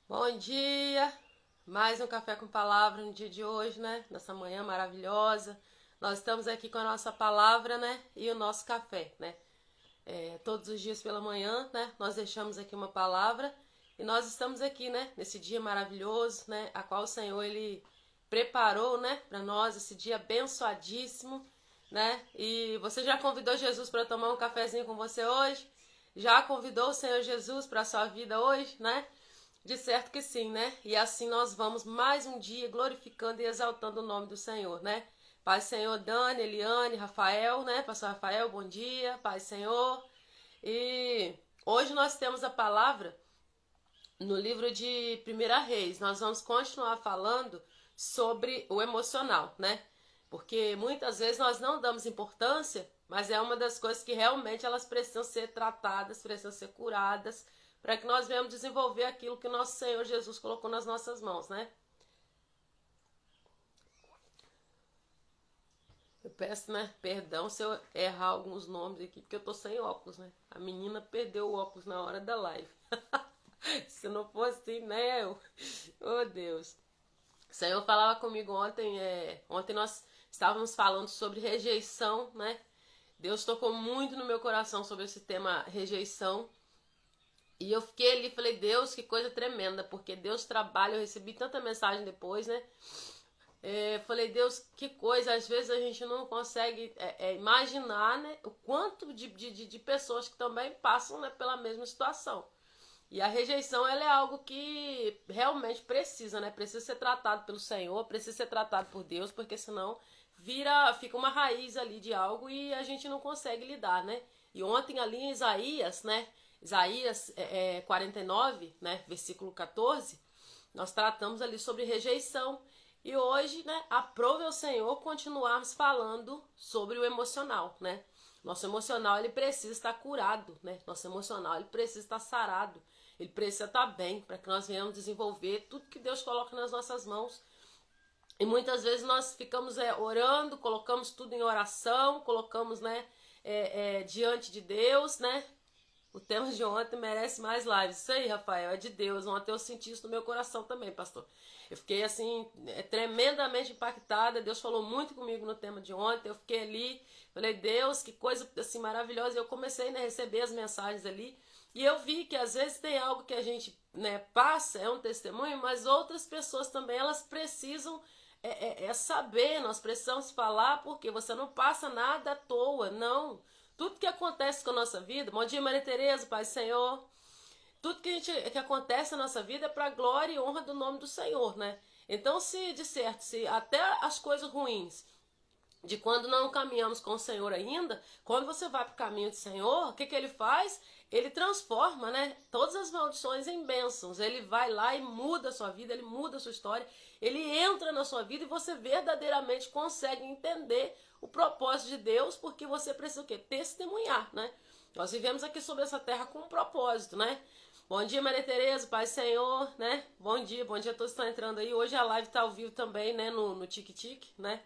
Bom dia! Mais um Café com Palavra no dia de hoje, né? Nessa manhã maravilhosa. Nós estamos aqui com a nossa palavra, né? E o nosso café, né? Todos os dias pela manhã, né? Nós deixamos aqui uma palavra e nós estamos aqui, né? Nesse dia maravilhoso, né? A qual o Senhor, Ele preparou, né? Para nós, esse dia abençoadíssimo, né? E você já convidou Jesus para tomar um cafezinho com você hoje? Já convidou o Senhor Jesus para a sua vida hoje, né? De certo que sim, né? E assim nós vamos mais um dia glorificando e exaltando o nome do Senhor, né? Pai Senhor, Dani, Eliane, Rafael, né? Pastor Rafael, bom dia. Pai Senhor. E hoje nós temos a palavra no livro de 1 Reis. Nós vamos continuar falando sobre o emocional, né? Porque muitas vezes nós não damos importância, mas é uma das coisas que realmente elas precisam ser tratadas, precisam ser curadas, para que nós venhamos desenvolver aquilo que o nosso Senhor Jesus colocou nas nossas mãos, né? Eu peço, né, perdão se eu errar alguns nomes aqui, porque eu tô sem óculos, né? A menina perdeu o óculos na hora da live. Se não fosse assim, né, eu... Oh, Deus. O Senhor falava comigo ontem, ontem nós estávamos falando sobre rejeição, né? Deus tocou muito no meu coração sobre esse tema rejeição. E eu fiquei ali e falei, Deus, que coisa tremenda, porque Deus trabalha, eu recebi tanta mensagem depois, né? Falei, Deus, que coisa, às vezes a gente não consegue imaginar, né, o quanto de pessoas que também passam, né, pela mesma situação. E a rejeição, ela é algo que realmente precisa, né? Precisa ser tratado pelo Senhor, precisa ser tratado por Deus, porque senão fica uma raiz ali de algo e a gente não consegue lidar, né? E ontem ali em Isaías, né? Isaías 49, né? Versículo 14, nós tratamos ali sobre rejeição. E hoje, né? Aprove ao Senhor continuarmos falando sobre o emocional, né? Nosso emocional, ele precisa estar curado, né? Nosso emocional, ele precisa estar sarado. Ele precisa estar bem para que nós venhamos desenvolver tudo que Deus coloca nas nossas mãos. E muitas vezes nós ficamos orando, colocamos tudo em oração, colocamos, né, diante de Deus, né? O tema de ontem merece mais lives. Isso aí, Rafael, é de Deus. Ontem eu senti isso no meu coração também, pastor. Eu fiquei, assim, tremendamente impactada. Deus falou muito comigo no tema de ontem. Eu fiquei ali, falei, Deus, que coisa, assim, maravilhosa. E eu comecei, né, a receber as mensagens ali. E eu vi que, às vezes, tem algo que a gente, né, passa, é um testemunho, mas outras pessoas também, elas precisam saber. Nós precisamos falar, porque você não passa nada à toa, não. Tudo que acontece com a nossa vida, bom dia Maria Tereza, Pai Senhor, tudo que acontece na nossa vida é para a glória e honra do nome do Senhor, né? Então, se de certo, se até as coisas ruins de quando não caminhamos com o Senhor ainda, quando você vai para o caminho do Senhor, o que ele faz? Ele transforma, né, todas as maldições em bênçãos. Ele vai lá e muda a sua vida, ele muda a sua história, ele entra na sua vida e você verdadeiramente consegue entender o propósito de Deus, porque você precisa o quê? Testemunhar, né? Nós vivemos aqui sobre essa terra com um propósito, né? Bom dia, Maria Tereza, Pai Senhor, né? Bom dia, todos que estão entrando aí. Hoje a live está ao vivo também, né, no Tic, né?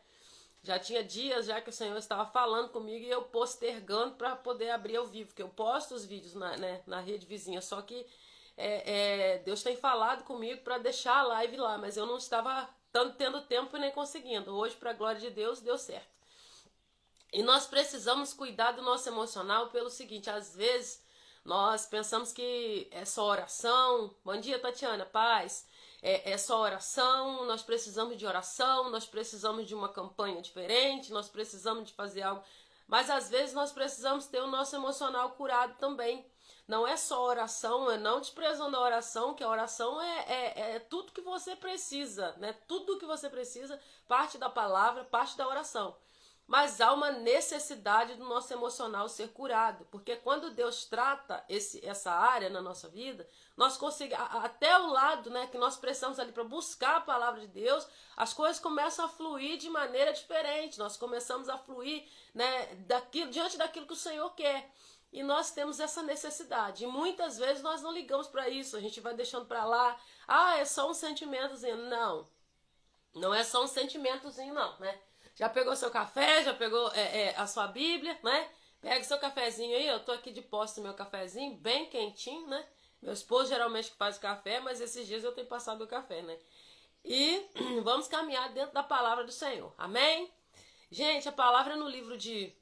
Já tinha dias já que o Senhor estava falando comigo e eu postergando para poder abrir ao vivo, porque eu posto os vídeos na rede vizinha, só que Deus tem falado comigo para deixar a live lá, mas eu não estava tendo tempo e nem conseguindo. Hoje, para a glória de Deus, deu certo. E nós precisamos cuidar do nosso emocional pelo seguinte, às vezes nós pensamos que é só oração. Bom dia, Tatiana, paz. É só oração, nós precisamos de oração, nós precisamos de uma campanha diferente, nós precisamos de fazer algo. Mas às vezes nós precisamos ter o nosso emocional curado também. Não é só oração, não desprezando a oração, que a oração é tudo que você precisa, né? Tudo que você precisa, parte da palavra, parte da oração. Mas há uma necessidade do nosso emocional ser curado, porque quando Deus trata essa área na nossa vida, nós conseguimos, até o lado, né, que nós precisamos ali para buscar a palavra de Deus, as coisas começam a fluir de maneira diferente, nós começamos a fluir, né, diante daquilo que o Senhor quer. E nós temos essa necessidade. E muitas vezes nós não ligamos para isso, a gente vai deixando para lá, é só um sentimentozinho. Não, não é só um sentimentozinho não, né? Já pegou seu café, já pegou a sua Bíblia, né? Pega seu cafezinho aí, eu tô aqui de posse do meu cafezinho, bem quentinho, né? Meu esposo geralmente que faz o café, mas esses dias eu tenho passado o café, né? E vamos caminhar dentro da palavra do Senhor. Amém? Gente, a palavra é no livro de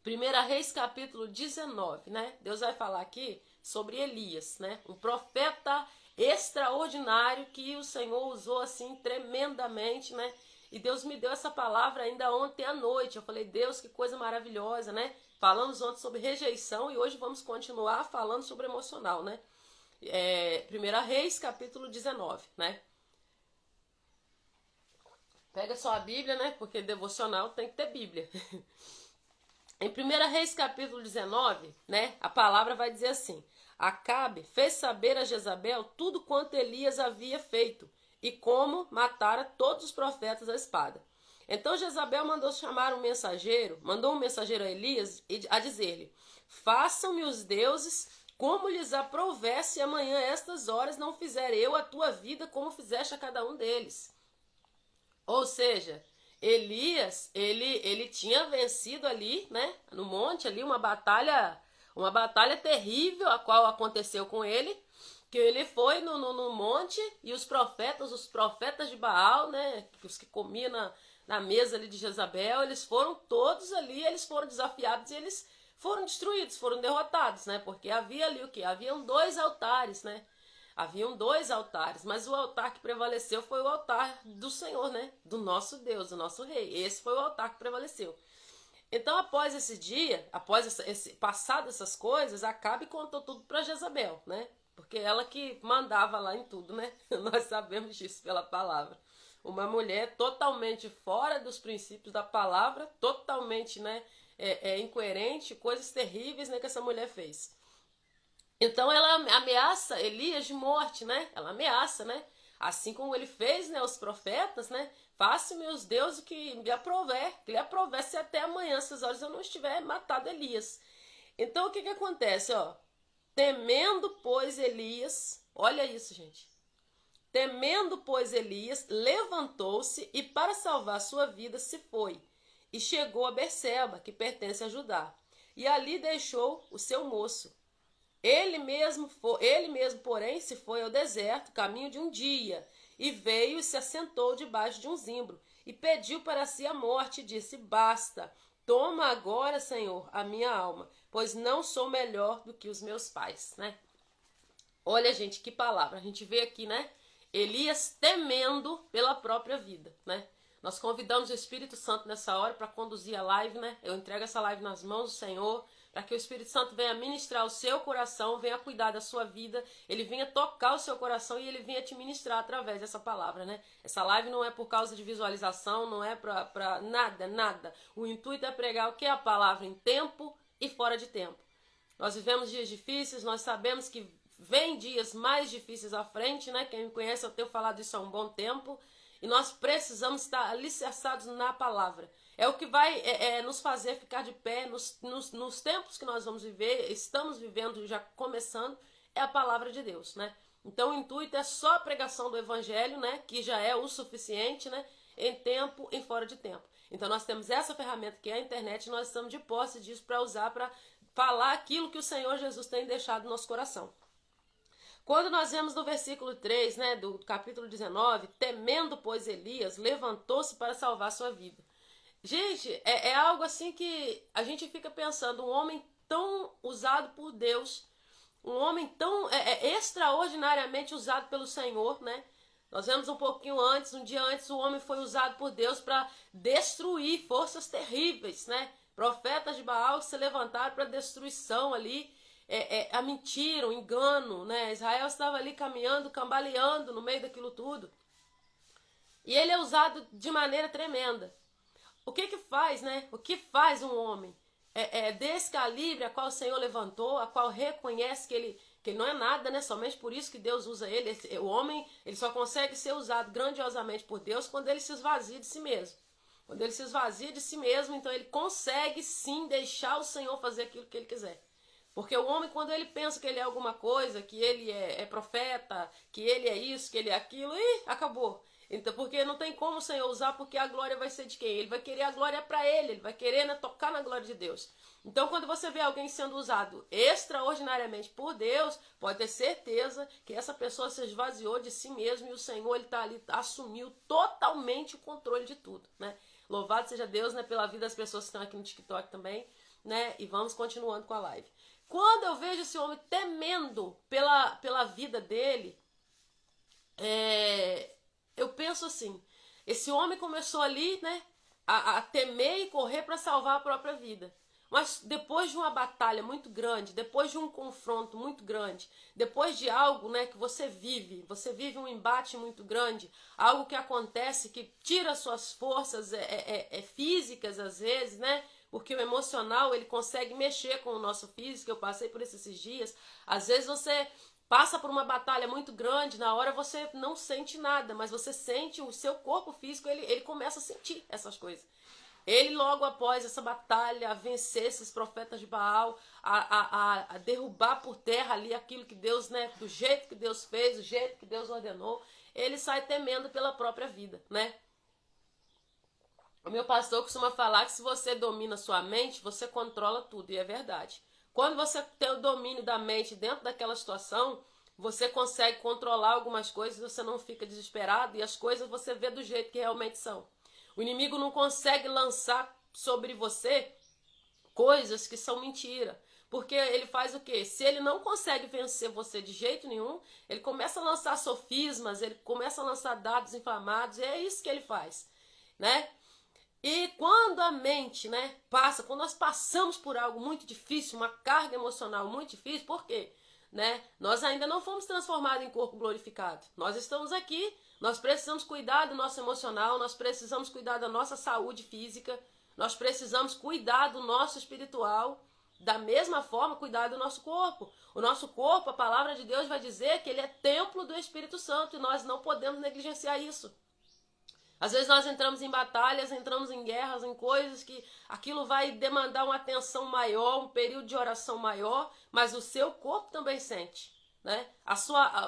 1 Reis, capítulo 19, né? Deus vai falar aqui sobre Elias, né? Um profeta extraordinário que o Senhor usou assim tremendamente, né? E Deus me deu essa palavra ainda ontem à noite. Eu falei, Deus, que coisa maravilhosa, né? Falamos ontem sobre rejeição e hoje vamos continuar falando sobre emocional, né? 1 Reis, capítulo 19, né? Pega só a Bíblia, né? Porque devocional tem que ter Bíblia. Em 1 Reis, capítulo 19, né? A palavra vai dizer assim: Acabe fez saber a Jezabel tudo quanto Elias havia feito e como matara todos os profetas à espada. Então Jezabel mandou mandou um mensageiro a Elias a dizer-lhe: Façam-me os deuses como lhes aprouver, se amanhã estas horas não fizer eu a tua vida como fizeste a cada um deles. Ou seja, Elias, ele tinha vencido ali, né, no monte ali uma batalha terrível a qual aconteceu com ele, que ele foi no monte e os profetas de Baal, né, os que comiam na mesa ali de Jezabel, eles foram todos ali, eles foram desafiados e eles foram destruídos, foram derrotados, né, porque havia ali o quê? Haviam 2 altares, né, Haviam 2 altares, mas o altar que prevaleceu foi o altar do Senhor, né? Do nosso Deus, do nosso rei. Esse foi o altar que prevaleceu. Então, após esse dia, passado essas coisas, Acabe contou tudo para Jezabel, né? Porque ela que mandava lá em tudo, né? Nós sabemos disso pela palavra. Uma mulher totalmente fora dos princípios da palavra, totalmente, né, incoerente, coisas terríveis, né, que essa mulher fez. Então ela ameaça Elias de morte, né? Ela ameaça, né? Assim como ele fez, né? Os profetas, né? Faça-me os deuses que lhe aprouver, se até amanhã, essas horas, eu não estiver matado Elias. Então o que acontece, ó? Temendo, pois, Elias, olha isso, gente. Temendo, pois, Elias, levantou-se e para salvar sua vida se foi. E chegou a Berseba, que pertence a Judá. E ali deixou o seu moço. Ele mesmo, porém, se foi ao deserto, caminho de um dia, e veio e se assentou debaixo de um zimbro, e pediu para si a morte, e disse: Basta, toma agora, Senhor, a minha alma, pois não sou melhor do que os meus pais, né? Olha, gente, que palavra. A gente vê aqui, né? Elias temendo pela própria vida, né? Nós convidamos o Espírito Santo nessa hora para conduzir a live, né? Eu entrego essa live nas mãos do Senhor, para que o Espírito Santo venha ministrar o seu coração, venha cuidar da sua vida, ele venha tocar o seu coração e ele venha te ministrar através dessa palavra, né? Essa live não é por causa de visualização, não é para nada. O intuito é pregar o que é a palavra em tempo e fora de tempo. Nós vivemos dias difíceis, nós sabemos que vem dias mais difíceis à frente, né? Quem me conhece, eu tenho falado isso há um bom tempo. E nós precisamos estar alicerçados na palavra. É o que vai nos fazer ficar de pé nos tempos que nós vamos viver, estamos vivendo, já começando, é a palavra de Deus, né? Então o intuito é só a pregação do evangelho, né? Que já é o suficiente, né? Em tempo e fora de tempo. Então nós temos essa ferramenta que é a internet e nós estamos de posse disso para usar para falar aquilo que o Senhor Jesus tem deixado no nosso coração. Quando nós vemos no versículo 3, né, do capítulo 19, temendo, pois, Elias, levantou-se para salvar sua vida. Gente, é algo assim que a gente fica pensando, um homem tão usado por Deus, um homem tão extraordinariamente usado pelo Senhor, né? Nós vemos um pouquinho antes, um dia antes, o homem foi usado por Deus para destruir forças terríveis, né? Profetas de Baal que se levantaram para destruição ali, a mentira, o engano, né? Israel estava ali caminhando, cambaleando no meio daquilo tudo. E ele é usado de maneira tremenda. O que faz, né? O que faz um homem desse calibre a qual o Senhor levantou, a qual reconhece que ele não é nada, né? Somente por isso que Deus usa ele. O homem, ele só consegue ser usado grandiosamente por Deus quando ele se esvazia de si mesmo. Quando ele se esvazia de si mesmo, então ele consegue sim deixar o Senhor fazer aquilo que ele quiser. Porque o homem, quando ele pensa que ele é alguma coisa, que ele é profeta, que ele é isso, que ele é aquilo, acabou. Então, porque não tem como o Senhor usar, porque a glória vai ser de quem? Ele vai querer a glória para ele vai querer, né, tocar na glória de Deus. Então, quando você vê alguém sendo usado extraordinariamente por Deus, pode ter certeza que essa pessoa se esvaziou de si mesmo e o Senhor, ele tá ali, assumiu totalmente o controle de tudo, né? Louvado seja Deus, né, pela vida das pessoas que estão aqui no TikTok também, né? E vamos continuando com a live. Quando eu vejo esse homem temendo pela vida dele, eu penso assim, esse homem começou ali, né, a temer e correr para salvar a própria vida. Mas depois de uma batalha muito grande, depois de um confronto muito grande, depois de algo, né, que você vive um embate muito grande, algo que acontece que tira suas forças físicas às vezes, né? Porque o emocional, ele consegue mexer com o nosso físico. Eu passei por esses dias. Às vezes você passa por uma batalha muito grande, na hora você não sente nada, mas você sente o seu corpo físico, ele começa a sentir essas coisas. Ele logo após essa batalha, a vencer esses profetas de Baal, a derrubar por terra ali aquilo que Deus, né, do jeito que Deus fez, do jeito que Deus ordenou, ele sai temendo pela própria vida, né? O meu pastor costuma falar que se você domina sua mente, você controla tudo, e é verdade. Quando você tem o domínio da mente dentro daquela situação, você consegue controlar algumas coisas, você não fica desesperado, e as coisas você vê do jeito que realmente são. O inimigo não consegue lançar sobre você coisas que são mentira. Porque ele faz o quê? Se ele não consegue vencer você de jeito nenhum, ele começa a lançar sofismas, ele começa a lançar dados inflamados, e é isso que ele faz, né? E quando a mente, né, quando nós passamos por algo muito difícil, uma carga emocional muito difícil, por quê? Né? Nós ainda não fomos transformados em corpo glorificado. Nós estamos aqui, nós precisamos cuidar do nosso emocional, nós precisamos cuidar da nossa saúde física, nós precisamos cuidar do nosso espiritual, da mesma forma cuidar do nosso corpo. O nosso corpo, a palavra de Deus vai dizer que ele é templo do Espírito Santo e nós não podemos negligenciar isso. Às vezes nós entramos em batalhas, entramos em guerras, em coisas que aquilo vai demandar uma atenção maior, um período de oração maior, mas o seu corpo também sente, né?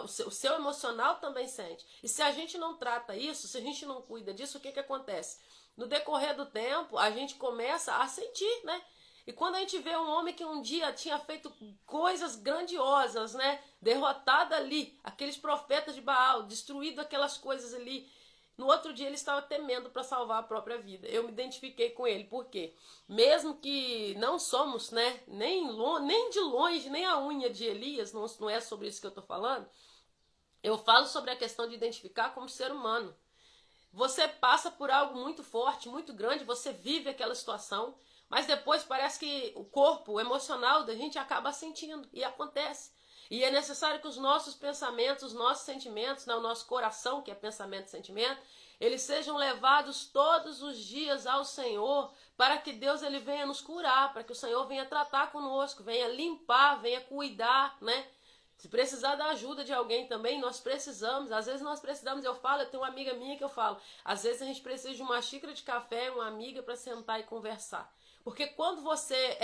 O seu emocional também sente. E se a gente não trata isso, se a gente não cuida disso, o que acontece? No decorrer do tempo, a gente começa a sentir, né? E quando a gente vê um homem que um dia tinha feito coisas grandiosas, né? Derrotado ali, aqueles profetas de Baal, destruído aquelas coisas ali, no outro dia ele estava temendo para salvar a própria vida. Eu me identifiquei com ele, porque mesmo que não somos, né, nem de longe, nem a unha de Elias, não é sobre isso que eu estou falando, eu falo sobre a questão de identificar como ser humano. Você passa por algo muito forte, muito grande, você vive aquela situação, mas depois parece que o corpo, o emocional da gente acaba sentindo, e acontece. E é necessário que os nossos pensamentos, os nossos sentimentos, né, o nosso coração, que é pensamento e sentimento, eles sejam levados todos os dias ao Senhor, para que Deus ele venha nos curar, para que o Senhor venha tratar conosco, venha limpar, venha cuidar, né? Se precisar da ajuda de alguém também, nós precisamos. Às vezes nós precisamos, eu tenho uma amiga minha que eu falo, às vezes a gente precisa de uma xícara de café, uma amiga para sentar e conversar. Porque quando você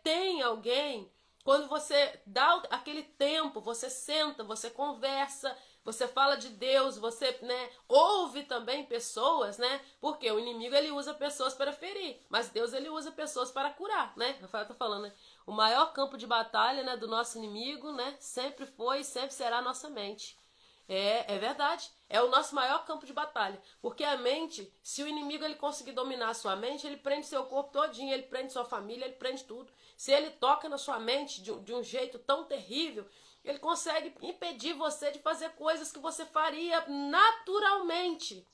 tem alguém, quando você dá aquele tempo, você senta, você conversa, você fala de Deus, você, né, ouve também pessoas, né? Porque o inimigo ele usa pessoas para ferir, mas Deus ele usa pessoas para curar, né? Rafael tá falando, né? O maior campo de batalha, né, do nosso inimigo, né, sempre foi e sempre será a nossa mente. É verdade. É o nosso maior campo de batalha. Porque a mente, se o inimigo ele conseguir dominar a sua mente, ele prende seu corpo todinho, ele prende sua família, ele prende tudo. Se ele toca na sua mente de um jeito tão terrível, ele consegue impedir você de fazer coisas que você faria naturalmente.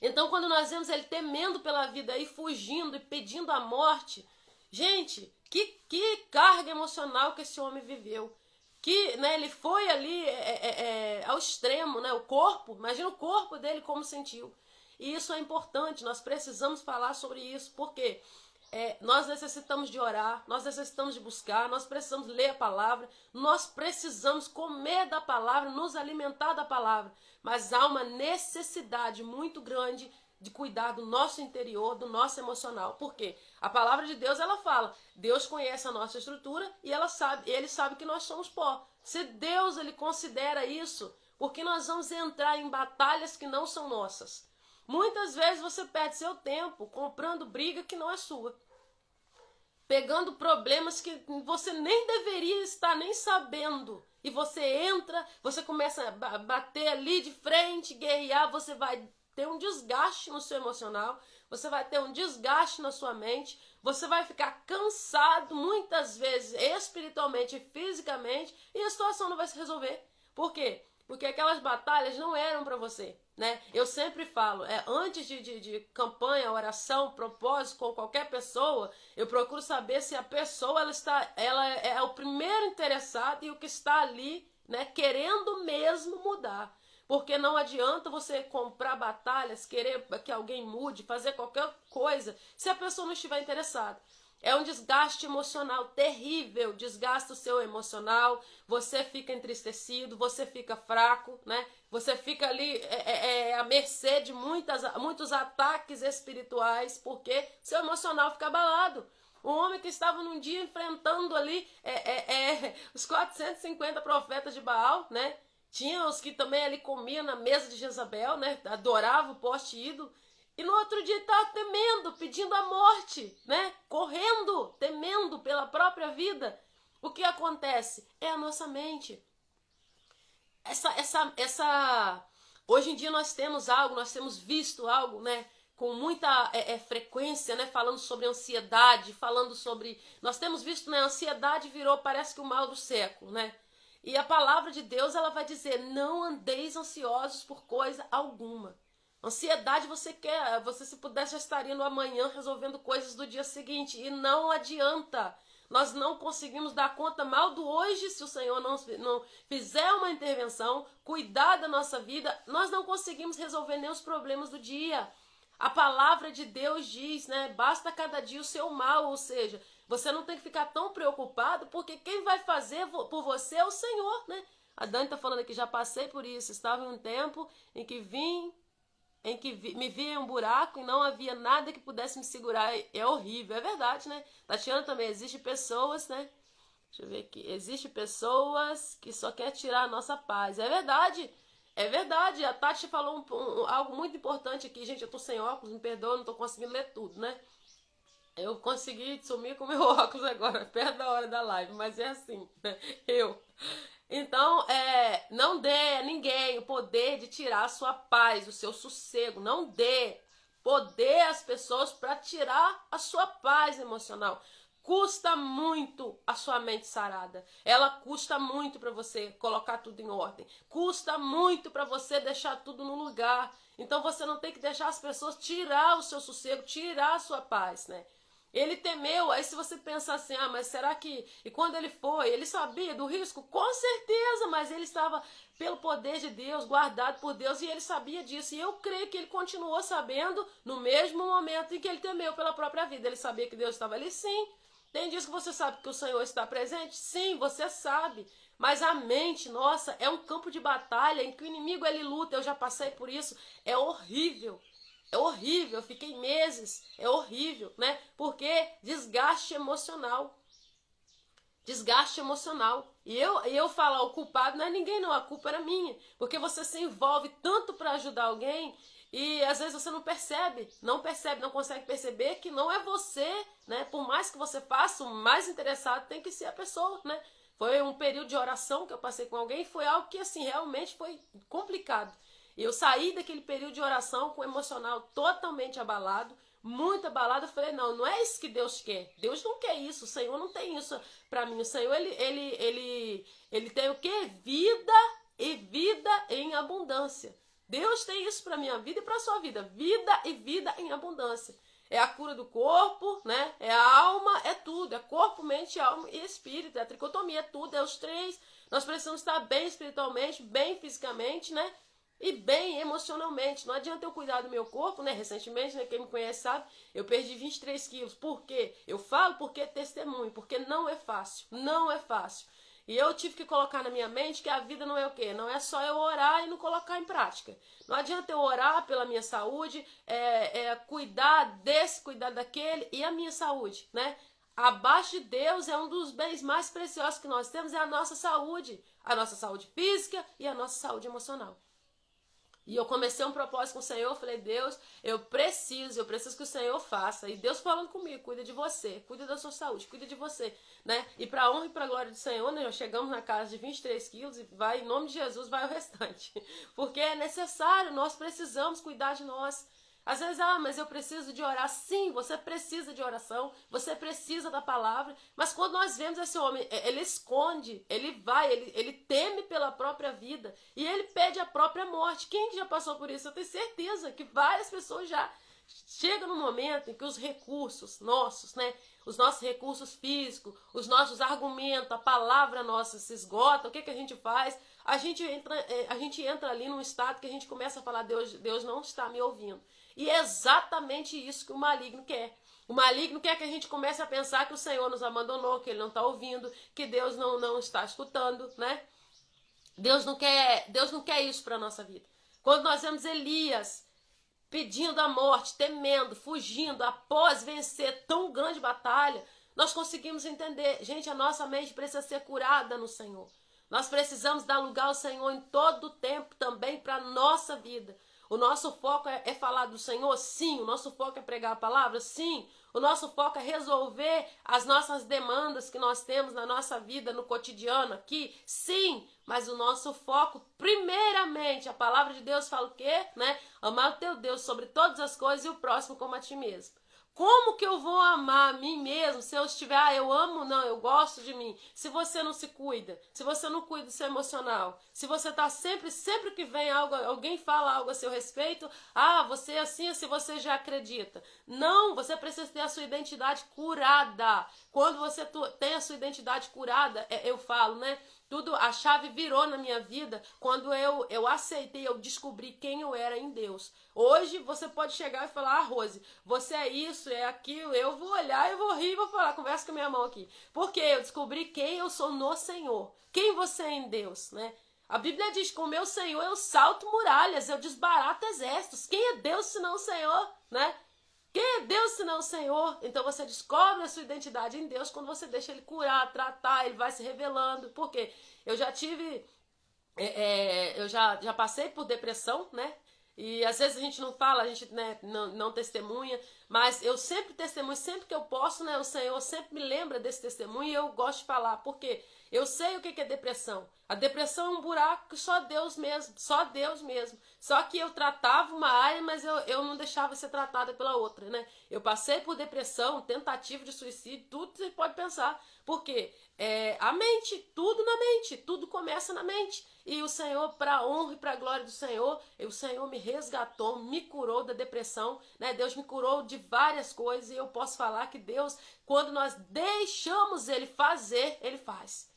Então, quando nós vemos ele temendo pela vida e fugindo e pedindo a morte, gente, que carga emocional que esse homem viveu. Que, né, ele foi ali ao extremo, né, o corpo, imagina o corpo dele como sentiu. E isso é importante, nós precisamos falar sobre isso, porque nós necessitamos de orar, nós necessitamos de buscar, nós precisamos ler a palavra, nós precisamos comer da palavra, nos alimentar da palavra, mas há uma necessidade muito grande de cuidar do nosso interior, do nosso emocional. Por quê? A palavra de Deus, ela fala, Deus conhece a nossa estrutura e ele sabe que nós somos pó. Se Deus, ele considera isso, porque nós vamos entrar em batalhas que não são nossas. Muitas vezes você perde seu tempo comprando briga que não é sua. Pegando problemas que você nem deveria estar nem sabendo. E você entra, você começa a bater ali de frente, guerrear, você vai ter um desgaste no seu emocional, você vai ter um desgaste na sua mente, você vai ficar cansado muitas vezes espiritualmente e fisicamente e a situação não vai se resolver. Por quê? Porque aquelas batalhas não eram para você, né? Eu sempre falo, antes de campanha, oração, propósito com qualquer pessoa, eu procuro saber se a pessoa ela é o primeiro interessado e o que está ali, né, querendo mesmo mudar. Porque não adianta você comprar batalhas, querer que alguém mude, fazer qualquer coisa, se a pessoa não estiver interessada. É um desgaste emocional terrível, desgasta o seu emocional, você fica entristecido, você fica fraco, né? Você fica ali à mercê de muitos ataques espirituais, porque seu emocional fica abalado. Um homem que estava num dia enfrentando ali os 450 profetas de Baal, né? Tinha os que também ali comiam na mesa de Jezabel, né? Adoravam o poste ídolo. E no outro dia estava temendo, pedindo a morte, né? Correndo, temendo pela própria vida. O que acontece? É a nossa mente. Hoje em dia nós temos visto algo, né? Com muita frequência, né? Falando sobre ansiedade, falando sobre... Nós temos visto, né? A ansiedade virou, parece que o mal do século, né? E a palavra de Deus, ela vai dizer, não andeis ansiosos por coisa alguma. Ansiedade você se pudesse já estaria no amanhã resolvendo coisas do dia seguinte. E não adianta. Nós não conseguimos dar conta mal do hoje se o Senhor não fizer uma intervenção, cuidar da nossa vida. Nós não conseguimos resolver nem os problemas do dia. A palavra de Deus diz, né? Basta cada dia o seu mal, ou seja, você não tem que ficar tão preocupado, porque quem vai fazer por você é o Senhor, né? A Dani está falando aqui, já passei por isso. Estava em um tempo em que me via em um buraco e não havia nada que pudesse me segurar. É horrível, é verdade, né? Tatiana também, existem pessoas, né? Deixa eu ver aqui. Existem pessoas que só querem tirar a nossa paz. É verdade. É verdade. A Tati falou algo muito importante aqui. Gente, eu tô sem óculos, me perdoa, não tô conseguindo ler tudo, né? Eu consegui sumir com meu óculos agora, perto da hora da live, mas é assim, né? Então, não dê a ninguém o poder de tirar a sua paz, o seu sossego. Não dê poder às pessoas para tirar a sua paz emocional. Custa muito a sua mente sarada. Ela custa muito para você colocar tudo em ordem. Custa muito para você deixar tudo no lugar. Então, você não tem que deixar as pessoas tirar o seu sossego, tirar a sua paz, né? Ele temeu, aí se você pensar assim, mas será que... E quando ele foi, ele sabia do risco? Com certeza, mas ele estava pelo poder de Deus, guardado por Deus, e ele sabia disso. E eu creio que ele continuou sabendo no mesmo momento em que ele temeu pela própria vida. Ele sabia que Deus estava ali, sim. Tem dias que você sabe que o Senhor está presente? Sim, você sabe. Mas a mente, nossa, é um campo de batalha em que o inimigo, ele luta. Eu já passei por isso. É horrível. É horrível, eu fiquei meses, é horrível, né? Porque desgaste emocional. Desgaste emocional. E eu falar o culpado não é ninguém não, a culpa era minha. Porque você se envolve tanto para ajudar alguém e às vezes você não consegue perceber que não é você, né? Por mais que você faça, o mais interessado tem que ser a pessoa, né? Foi um período de oração que eu passei com alguém e foi algo que assim, realmente foi complicado. Eu saí daquele período de oração com o emocional totalmente abalado, muito abalado. Eu falei, não é isso que Deus quer. Deus não quer isso, o Senhor não tem isso para mim. O Senhor, ele tem o quê? Vida e vida em abundância. Deus tem isso para minha vida e para a sua vida. Vida e vida em abundância. É a cura do corpo, né? É a alma, é tudo. É corpo, mente, alma e espírito. É a tricotomia, é tudo, é os três. Nós precisamos estar bem espiritualmente, bem fisicamente, né? E bem emocionalmente. Não adianta eu cuidar do meu corpo, né? Recentemente, né? Quem me conhece sabe, eu perdi 23 quilos. Por quê? Eu falo porque é testemunho, porque não é fácil. Não é fácil. E eu tive que colocar na minha mente que a vida não é o quê? Não é só eu orar e não colocar em prática. Não adianta eu orar pela minha saúde, cuidar desse, cuidar daquele e a minha saúde, né? Abaixo de Deus é um dos bens mais preciosos que nós temos, é a nossa saúde física e a nossa saúde emocional. E eu comecei um propósito com o Senhor, falei, Deus, eu preciso que o Senhor faça. E Deus falando comigo, cuida de você, cuida da sua saúde, cuida de você, né? E para honra e para glória do Senhor, né, já chegamos na casa de 23 quilos e vai, em nome de Jesus, vai o restante. Porque é necessário, nós precisamos cuidar de nós. Às vezes, mas eu preciso de orar. Sim, você precisa de oração, você precisa da palavra, mas quando nós vemos esse homem, ele esconde, ele teme pela própria vida e ele pede a própria morte. Quem já passou por isso? Eu tenho certeza que várias pessoas já chegam no momento em que os recursos nossos, né, os nossos recursos físicos, os nossos argumentos, a palavra nossa se esgota. O que a gente faz? A gente entra ali num estado que a gente começa a falar, Deus não está me ouvindo. E é exatamente isso que o maligno quer. O maligno quer que a gente comece a pensar que o Senhor nos abandonou, que Ele não está ouvindo, que Deus não está escutando, né? Deus não quer isso para a nossa vida. Quando nós vemos Elias pedindo a morte, temendo, fugindo, após vencer tão grande batalha, nós conseguimos entender, gente, a nossa mente precisa ser curada no Senhor. Nós precisamos dar lugar ao Senhor em todo o tempo também para a nossa vida. O nosso foco é falar do Senhor? Sim. O nosso foco é pregar a palavra? Sim. O nosso foco é resolver as nossas demandas que nós temos na nossa vida, no cotidiano aqui? Sim. Mas o nosso foco, primeiramente, a palavra de Deus fala o quê? Né? Amar o teu Deus sobre todas as coisas e o próximo como a ti mesmo. Como que eu vou amar a mim mesmo se eu estiver, eu amo, não, eu gosto de mim. Se você não se cuida, se você não cuida do seu emocional, se você está sempre que vem algo, alguém fala algo a seu respeito, você é assim, se você já acredita. Não, você precisa ter a sua identidade curada. Quando você tem a sua identidade curada, eu falo, né? A chave virou na minha vida quando eu aceitei, eu descobri quem eu era em Deus. Hoje você pode chegar e falar, Rose, você é isso, é aquilo. Eu vou olhar, eu vou rir e vou falar, conversa com a minha mão aqui. Porque eu descobri quem eu sou no Senhor. Quem você é em Deus, né? A Bíblia diz que com o meu Senhor eu salto muralhas, eu desbarato exércitos. Quem é Deus senão o Senhor, né? Quem é Deus senão o Senhor? Então você descobre a sua identidade em Deus quando você deixa Ele curar, tratar, Ele vai se revelando. Por quê? Eu já tive, eu já passei por depressão, né? E às vezes a gente não fala, a gente, né, não testemunha, mas eu sempre testemunho, sempre que eu posso, né? O Senhor sempre me lembra desse testemunho e eu gosto de falar. Por quê? Eu sei o que é depressão. A depressão é um buraco que só Deus mesmo. Só que eu tratava uma área, mas eu não deixava ser tratada pela outra, né? Eu passei por depressão, tentativa de suicídio, tudo você pode pensar. Por quê? A mente, tudo na mente, tudo começa na mente. E o Senhor, para a honra e para a glória do Senhor, o Senhor me resgatou, me curou da depressão, né? Deus me curou de várias coisas e eu posso falar que Deus, quando nós deixamos Ele fazer, Ele faz.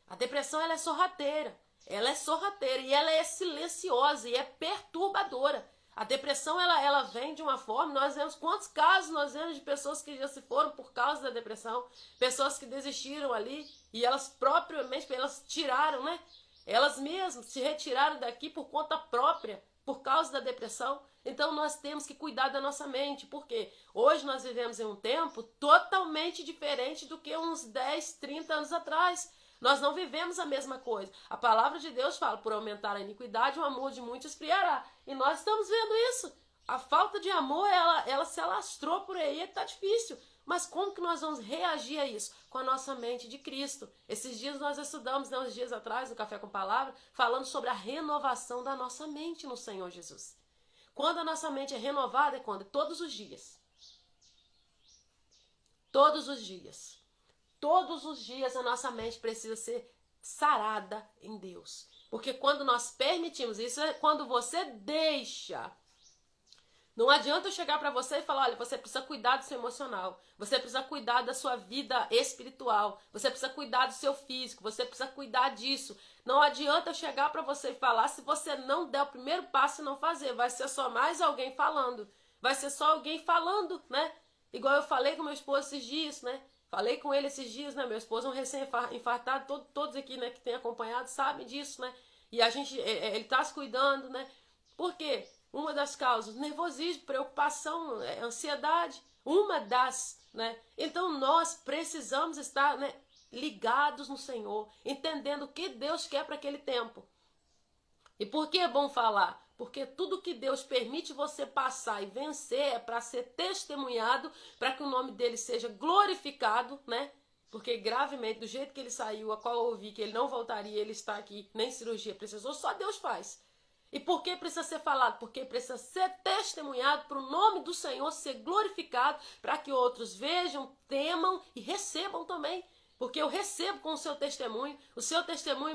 A depressão, ela é sorrateira e ela é silenciosa e é perturbadora. A depressão, ela vem de uma forma, nós vemos quantos casos nós vemos de pessoas que já se foram por causa da depressão, pessoas que desistiram ali e elas propriamente, elas tiraram, né? Elas mesmas se retiraram daqui por conta própria, por causa da depressão. Então nós temos que cuidar da nossa mente, porque hoje nós vivemos em um tempo totalmente diferente do que uns 10, 30 anos atrás. Nós não vivemos a mesma coisa. A palavra de Deus fala, por aumentar a iniquidade, o amor de muitos esfriará. E nós estamos vendo isso. A falta de amor, ela se alastrou por aí, está difícil. Mas como que nós vamos reagir a isso? Com a nossa mente de Cristo. Esses dias nós estudamos, uns dias atrás, no Café com Palavra, falando sobre a renovação da nossa mente no Senhor Jesus. Quando a nossa mente é renovada, é quando? Todos os dias. Todos os dias. Todos os dias a nossa mente precisa ser sarada em Deus. Porque quando nós permitimos, isso é quando você deixa. Não adianta eu chegar para você e falar, olha, você precisa cuidar do seu emocional. Você precisa cuidar da sua vida espiritual. Você precisa cuidar do seu físico. Você precisa cuidar disso. Não adianta eu chegar para você e falar se você não der o primeiro passo e não fazer. Vai ser só mais alguém falando. Vai ser só alguém falando, né? Igual eu falei com meu esposo esses dias, né? Falei com ele esses dias, né? Meu esposo é um recém-infartado, todos aqui, né, que tem acompanhado sabem disso, né? E a gente, ele tá se cuidando, né? Por quê? Uma das causas, nervosismo, preocupação, ansiedade, uma das, né? Então nós precisamos estar, né, ligados no Senhor, entendendo o que Deus quer para aquele tempo. E por que é bom falar? Porque tudo que Deus permite você passar e vencer é para ser testemunhado, para que o nome dele seja glorificado, né? Porque gravemente, do jeito que ele saiu, a qual eu ouvi que ele não voltaria, ele está aqui, nem cirurgia precisou, só Deus faz. E por que precisa ser falado? Porque precisa ser testemunhado para o nome do Senhor ser glorificado, para que outros vejam, temam e recebam também. Porque eu recebo com o seu testemunho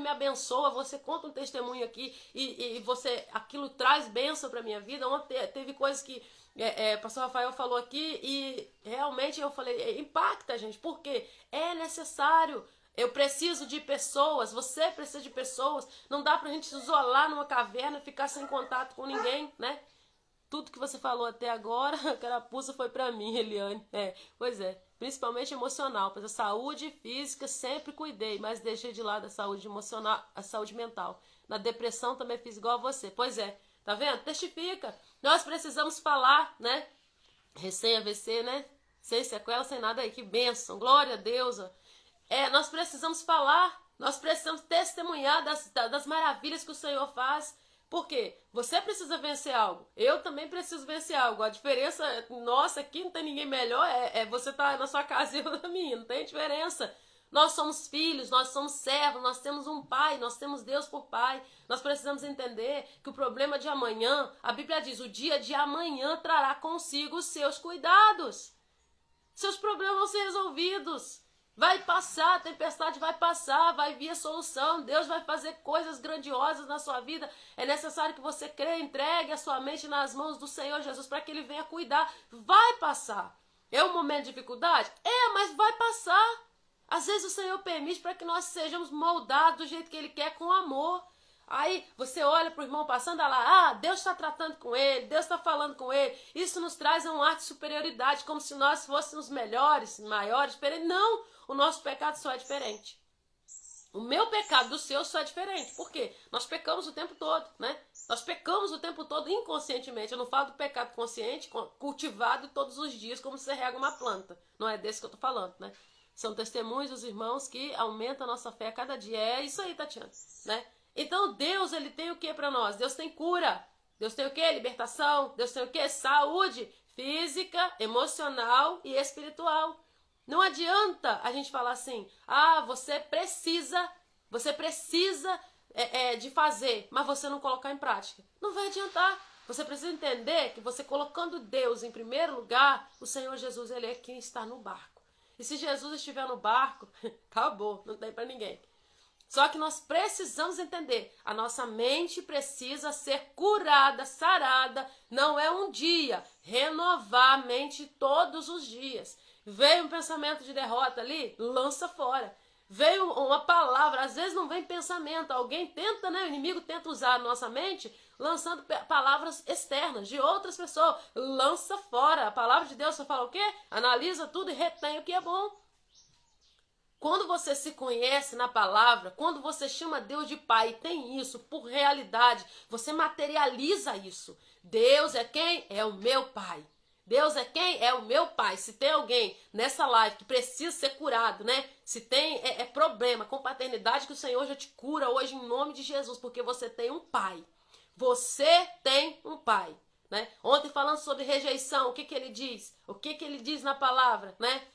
me abençoa, você conta um testemunho aqui e você, aquilo traz bênção para a minha vida. Ontem teve coisas que o pastor Rafael falou aqui e realmente eu falei, impacta, gente, porque é necessário. Eu preciso de pessoas, você precisa de pessoas. Não dá pra gente se isolar numa caverna e ficar sem contato com ninguém, né? Tudo que você falou até agora, a carapuça foi pra mim, Eliane. Pois é, principalmente emocional. Pois a saúde física sempre cuidei, mas deixei de lado a saúde emocional, a saúde mental. Na depressão também fiz igual a você. Pois é, tá vendo? Testifica. Nós precisamos falar, né? Recém-AVC, né? Sem sequela, sem nada aí. Que bênção. Glória a Deus. Nós precisamos falar, nós precisamos testemunhar das maravilhas que o Senhor faz. Por quê? Você precisa vencer algo. Eu também preciso vencer algo. A diferença nossa aqui, não tem ninguém melhor, você estar na sua casa e eu na minha. Não tem diferença. Nós somos filhos, nós somos servos, nós temos um pai, nós temos Deus por pai. Nós precisamos entender que o problema de amanhã, a Bíblia diz, o dia de amanhã trará consigo os seus cuidados. Seus problemas vão ser resolvidos. Vai passar, a tempestade vai passar, vai vir a solução, Deus vai fazer coisas grandiosas na sua vida. É necessário que você creia, entregue a sua mente nas mãos do Senhor Jesus para que Ele venha cuidar. Vai passar. É um momento de dificuldade? Mas vai passar. Às vezes o Senhor permite para que nós sejamos moldados do jeito que Ele quer, com amor. Aí você olha para o irmão passando, lá, Deus está tratando com ele, Deus está falando com ele. Isso nos traz um ar de superioridade, como se nós fôssemos melhores, maiores, diferentes. Não, o nosso pecado só é diferente. O meu pecado do seu só é diferente. Por quê? Nós pecamos o tempo todo, né? Nós pecamos o tempo todo inconscientemente. Eu não falo do pecado consciente, cultivado todos os dias, como você rega uma planta. Não é desse que eu estou falando, né? São testemunhos dos irmãos que aumentam a nossa fé a cada dia. É isso aí, Tatiana, né? Então Deus, ele tem o que para nós? Deus tem cura. Deus tem o que? Libertação. Deus tem o que? Saúde física, emocional e espiritual. Não adianta a gente falar assim, você precisa de fazer, mas você não colocar em prática. Não vai adiantar. Você precisa entender que você colocando Deus em primeiro lugar, o Senhor Jesus, ele é quem está no barco. E se Jesus estiver no barco, acabou, não tem para ninguém. Só que nós precisamos entender, a nossa mente precisa ser curada, sarada, não é um dia, renovar a mente todos os dias. Veio um pensamento de derrota ali, lança fora. Veio uma palavra, às vezes não vem pensamento, alguém tenta, né? O inimigo tenta usar a nossa mente, lançando palavras externas de outras pessoas, lança fora. A palavra de Deus, você fala o quê? Analisa tudo e retém o que é bom. Quando você se conhece na palavra, quando você chama Deus de Pai e tem isso por realidade, você materializa isso. Deus é quem? É o meu Pai. Deus é quem? É o meu Pai. Se tem alguém nessa live que precisa ser curado, né? Se tem problema com paternidade, que o Senhor já te cura hoje em nome de Jesus, porque você tem um Pai. Você tem um Pai, né? Ontem falando sobre rejeição, o que ele diz? O que ele diz na palavra, né?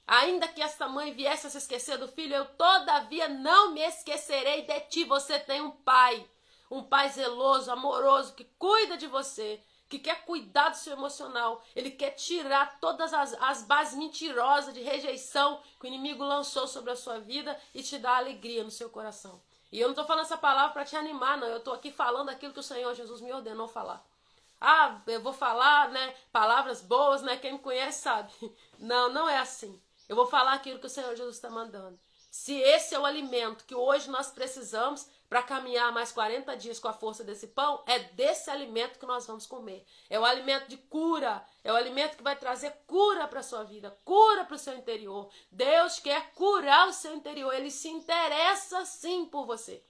Ainda que esta mãe viesse a se esquecer do filho, eu todavia não me esquecerei de ti. Você tem um pai zeloso, amoroso, que cuida de você, que quer cuidar do seu emocional. Ele quer tirar todas as bases mentirosas de rejeição que o inimigo lançou sobre a sua vida e te dar alegria no seu coração. E eu não estou falando essa palavra para te animar, não. Eu estou aqui falando aquilo que o Senhor Jesus me ordenou falar. Eu vou falar, né, palavras boas, né? Quem me conhece sabe. Não, não é assim. Eu vou falar aquilo que o Senhor Jesus está mandando. Se esse é o alimento que hoje nós precisamos, para caminhar mais 40 dias com a força desse pão, é desse alimento que nós vamos comer. É o alimento de cura, é o alimento que vai trazer cura para a sua vida, cura para o seu interior. Deus quer curar o seu interior, Ele se interessa sim por você.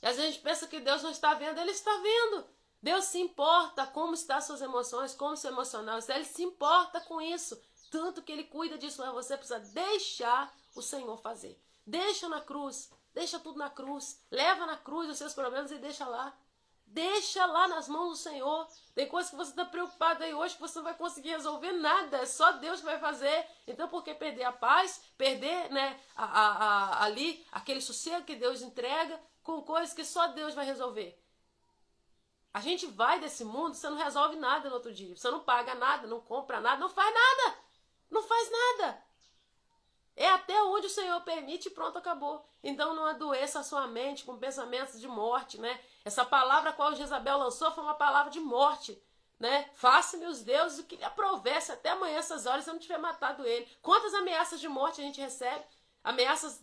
E às vezes a gente pensa que Deus não está vendo, Ele está vendo. Deus se importa como estão as suas emoções, como seu emocional está, Ele se importa com isso. Tanto que Ele cuida disso, mas você precisa deixar o Senhor fazer. Deixa na cruz. Deixa tudo na cruz. Leva na cruz os seus problemas e deixa lá. Deixa lá nas mãos do Senhor. Tem coisas que você está preocupado aí hoje que você não vai conseguir resolver nada. É só Deus que vai fazer. Então por que perder a paz? Perder, né, ali aquele sossego que Deus entrega com coisas que só Deus vai resolver. A gente vai desse mundo, você não resolve nada no outro dia. Você não paga nada, não compra nada, não faz nada. Não faz nada. É até onde o Senhor permite e pronto, acabou. Então não adoeça a sua mente com pensamentos de morte, né? Essa palavra a qual Jezabel lançou foi uma palavra de morte, né? Faça-me os deuses o que lhe aprovesse até amanhã essas horas se eu não tiver matado ele. Quantas ameaças de morte a gente recebe? Ameaças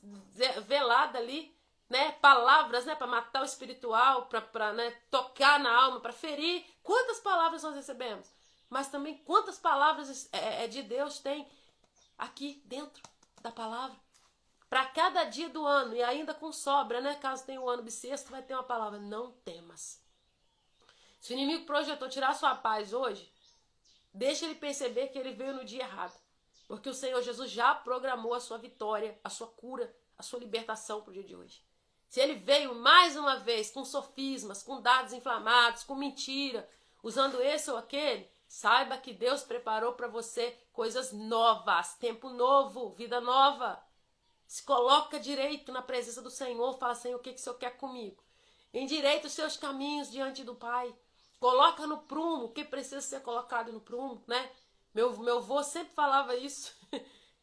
veladas ali, né? Palavras, né? Para matar o espiritual, para né? tocar na alma, para ferir. Quantas palavras nós recebemos? Mas também quantas palavras de Deus tem aqui dentro da palavra. Para cada dia do ano, e ainda com sobra, né? Caso tenha um ano bissexto, vai ter uma palavra: não temas. Se o inimigo projetou tirar sua paz hoje, deixa ele perceber que ele veio no dia errado. Porque o Senhor Jesus já programou a sua vitória, a sua cura, a sua libertação para o dia de hoje. Se ele veio mais uma vez com sofismas, com dados inflamados, com mentira, usando esse ou aquele, saiba que Deus preparou para você coisas novas, tempo novo, vida nova. Se coloca direito na presença do Senhor, fala: Senhor, o que o Senhor quer comigo? Endireita os seus caminhos diante do Pai. Coloca no prumo o que precisa ser colocado no prumo, né? Meu avô sempre falava isso.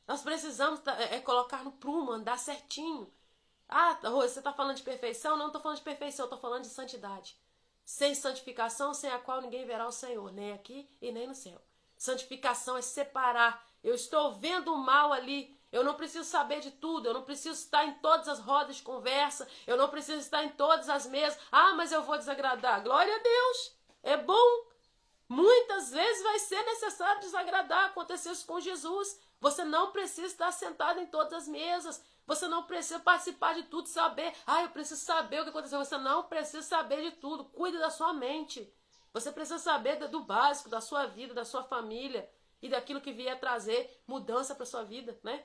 Nós precisamos colocar no prumo, andar certinho. Ah, você está falando de perfeição? Não estou falando de perfeição, estou falando de santidade. Sem santificação, sem a qual ninguém verá o Senhor, nem aqui e nem no céu. Santificação é separar. Eu estou vendo o mal ali. Eu não preciso saber de tudo. Eu não preciso estar em todas as rodas de conversa. Eu não preciso estar em todas as mesas. Ah, mas eu vou desagradar. Glória a Deus. É bom. Muitas vezes vai ser necessário desagradar. Aconteceu isso com Jesus. Você não precisa estar sentado em todas as mesas. Você não precisa participar de tudo, saber. Ah, eu preciso saber o que aconteceu. Você não precisa saber de tudo. Cuide da sua mente. Você precisa saber do básico, da sua vida, da sua família e daquilo que vier trazer mudança para sua vida, né?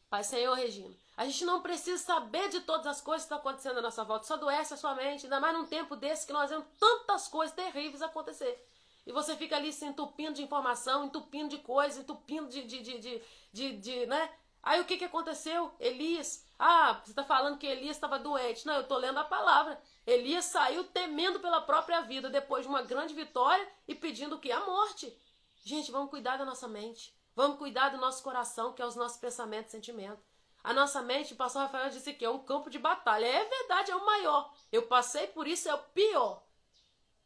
Pai, Senhor, Regina, a gente não precisa saber de todas as coisas que estão acontecendo à nossa volta. Só adoece a sua mente, ainda mais num tempo desse que nós vemos tantas coisas terríveis acontecer. E você fica ali se entupindo de informação, entupindo de coisas, entupindo né? Aí o que aconteceu? Elias. Ah, você está falando que Elias estava doente. Não, eu estou lendo a palavra. Elias saiu temendo pela própria vida depois de uma grande vitória e pedindo o quê? A morte. Gente, vamos cuidar da nossa mente. Vamos cuidar do nosso coração, que é os nossos pensamentos e sentimentos. A nossa mente, o pastor Rafael disse que é um campo de batalha. É verdade, é o maior. Eu passei por isso, é o pior.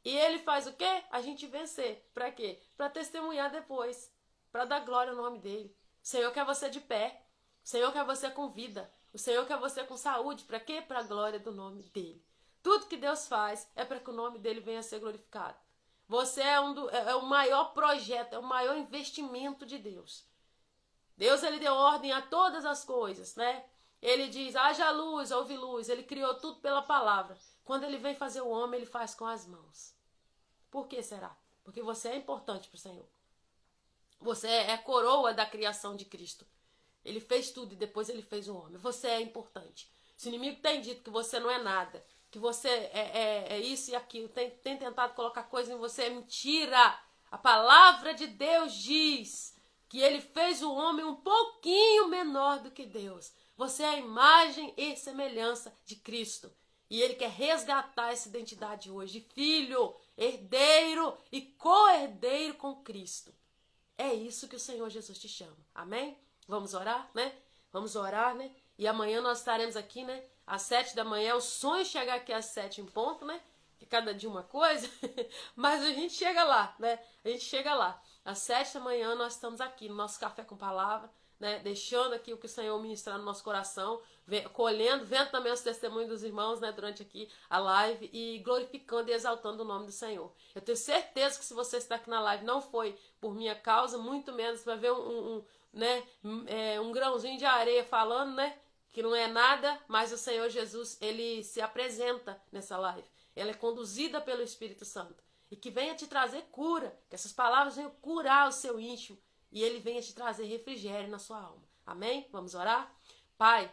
E ele faz o quê? A gente vencer. Para quê? Para testemunhar depois. Para dar glória ao nome dele. O Senhor quer você de pé. O Senhor quer você com vida. O Senhor quer você com saúde. Para quê? Para a glória do nome dele. Tudo que Deus faz é para que o nome dele venha a ser glorificado. Você é o maior projeto, é o maior investimento de Deus. Deus, ele deu ordem a todas as coisas, né? Ele diz: haja luz, houve luz. Ele criou tudo pela palavra. Quando ele vem fazer o homem, ele faz com as mãos. Por que será? Porque você é importante para o Senhor. Você é a coroa da criação de Cristo. Ele fez tudo e depois ele fez o homem. Você é importante. Se o inimigo tem dito que você não é nada, que você é isso e aquilo, tem tentado colocar coisa em você, é mentira. A palavra de Deus diz que ele fez o homem um pouquinho menor do que Deus. Você é a imagem e semelhança de Cristo. E ele quer resgatar essa identidade hoje de filho, herdeiro e co-herdeiro com Cristo. É isso que o Senhor Jesus te chama. Amém? Vamos orar, né? Vamos orar, né? E amanhã nós estaremos aqui, né? Às 7 da manhã. O sonho é chegar aqui às 7 em ponto, né? Que cada dia uma coisa. Mas a gente chega lá, né? A gente chega lá. Às 7 da manhã nós estamos aqui no nosso Café com Palavra, né? Deixando aqui o que o Senhor ministrar no nosso coração. colhendo, vendo também os testemunhos dos irmãos, né, durante aqui a live e glorificando e exaltando o nome do Senhor. Eu tenho certeza que se você está aqui na live não foi por minha causa, muito menos para ver um grãozinho de areia falando, né, que não é nada, mas o Senhor Jesus, ele se apresenta nessa live. Ela é conduzida pelo Espírito Santo. E que venha te trazer cura, que essas palavras venham curar o seu íntimo e ele venha te trazer refrigério na sua alma. Amém? Vamos orar? Pai,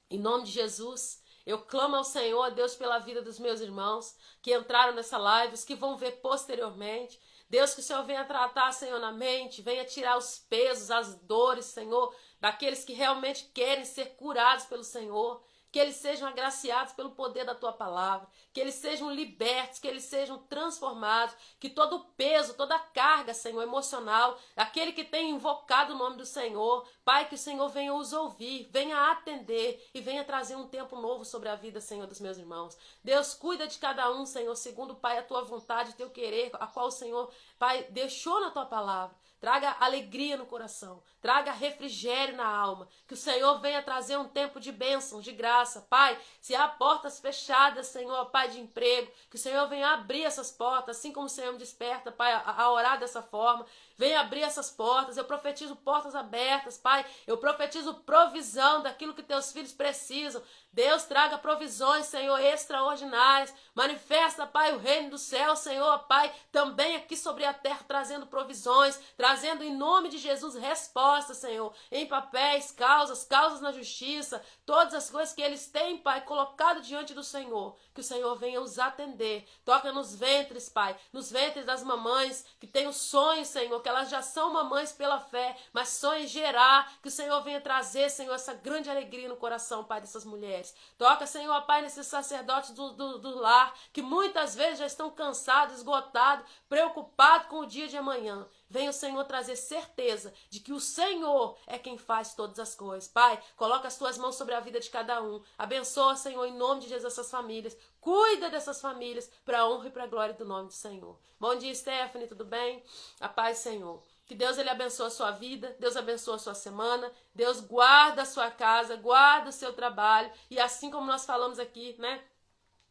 em nome de Jesus, eu clamo ao Senhor, Deus, pela vida dos meus irmãos que entraram nessa live, os que vão ver posteriormente. Deus, que o Senhor venha tratar, Senhor, na mente, venha tirar os pesos, as dores, Senhor, daqueles que realmente querem ser curados pelo Senhor. Que eles sejam agraciados pelo poder da tua palavra, que eles sejam libertos, que eles sejam transformados, que todo o peso, toda a carga, Senhor, emocional, aquele que tem invocado o nome do Senhor, Pai, que o Senhor venha os ouvir, venha atender e venha trazer um tempo novo sobre a vida, Senhor, dos meus irmãos. Deus, cuida de cada um, Senhor, segundo, Pai, a tua vontade, o teu querer, a qual o Senhor, Pai, deixou na tua palavra. Traga alegria no coração, traga refrigério na alma, que o Senhor venha trazer um tempo de bênção, de graça. Pai, se há portas fechadas, Senhor, Pai, de emprego, que o Senhor venha abrir essas portas, assim como o Senhor me desperta, Pai, a orar dessa forma. Venha abrir essas portas, eu profetizo portas abertas, Pai, eu profetizo provisão daquilo que teus filhos precisam. Deus, traga provisões, Senhor, extraordinárias. Manifesta, Pai, o reino do céu, Senhor, Pai, também aqui sobre a terra, trazendo provisões, trazendo em nome de Jesus respostas, Senhor, em papéis, causas na justiça, todas as coisas que eles têm, Pai, colocado diante do Senhor, que o Senhor venha os atender. Toca nos ventres, Pai, nos ventres das mamães que têm os sonhos, Senhor, que elas já são mamães pela fé, mas sonham em gerar, que o Senhor venha trazer, Senhor, essa grande alegria no coração, Pai, dessas mulheres. Toca, Senhor, Pai, nesses sacerdotes do lar, que muitas vezes já estão cansados, esgotados, preocupados com o dia de amanhã. Venha o Senhor trazer certeza de que o Senhor é quem faz todas as coisas. Pai, coloca as tuas mãos sobre a vida de cada um. Abençoa, Senhor, em nome de Jesus, essas famílias. Cuida dessas famílias para a honra e para a glória do nome do Senhor. Bom dia, Stephanie, tudo bem? A paz, Senhor. Que Deus ele abençoe a sua vida, Deus abençoe a sua semana, Deus guarda a sua casa, guarda o seu trabalho. E assim como nós falamos aqui, né?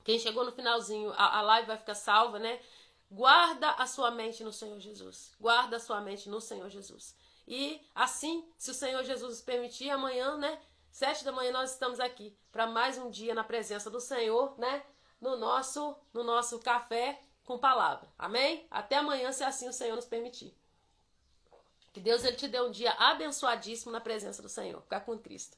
Quem chegou no finalzinho, a live vai ficar salva, né? Guarda a sua mente no Senhor Jesus. Guarda a sua mente no Senhor Jesus. E assim, se o Senhor Jesus nos permitir, amanhã, né? 7 da manhã nós estamos aqui para mais um dia na presença do Senhor, né? No nosso café com palavra. Amém? Até amanhã, se assim o Senhor nos permitir. Que Deus ele te dê um dia abençoadíssimo na presença do Senhor. Ficar com Cristo.